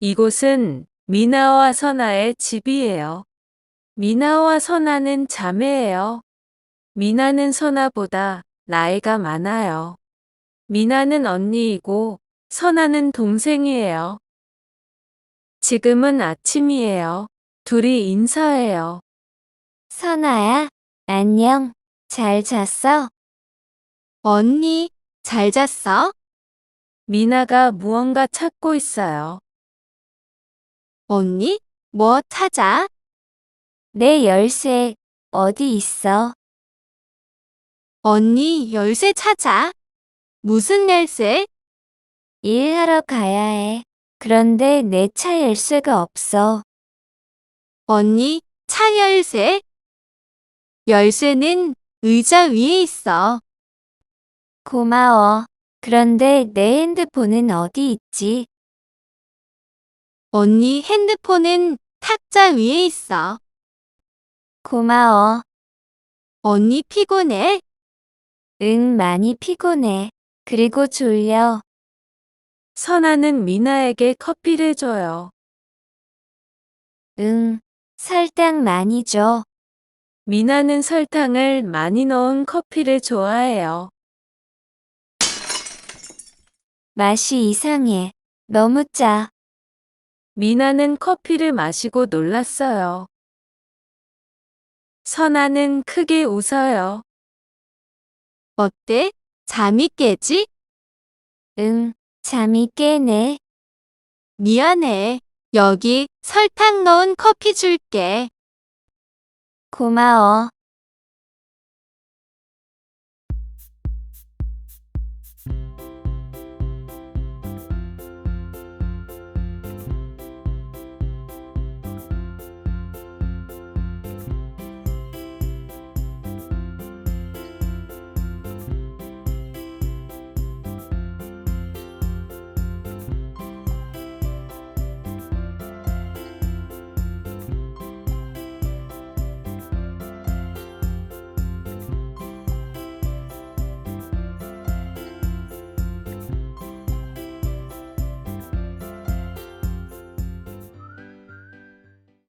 이곳은 미나와 선아의 집이에요. 미나와 선아는 자매예요. 미나는 선아보다 나이가 많아요. 미나는 언니이고 선아는 동생이에요. 지금은 아침이에요. 둘이 인사해요. 선아야, 안녕. 잘 잤어? 언니, 잘 잤어? 미나가 무언가 찾고 있어요. 언니, 뭐 찾아? 내 열쇠 어디 있어? 언니, 열쇠 찾아. 무슨 열쇠? 일하러 가야 해. 그런데 내 차 열쇠가 없어. 언니, 차 열쇠? 열쇠는 의자 위에 있어. 고마워. 그런데 내 핸드폰은 어디 있지? 언니 핸드폰은 탁자 위에 있어. 고마워. 언니 피곤해? 응, 많이 피곤해. 그리고 졸려. 선아는 미나에게 커피를 줘요. 응, 설탕 많이 줘. 미나는 설탕을 많이 넣은 커피를 좋아해요. 맛이 이상해. 너무 짜. 미나는 커피를 마시고 놀랐어요. 선아는 크게 웃어요. 어때? 잠이 깨지? 응, 잠이 깨네. 미안해. 여기 설탕 넣은 커피 줄게. 고마워.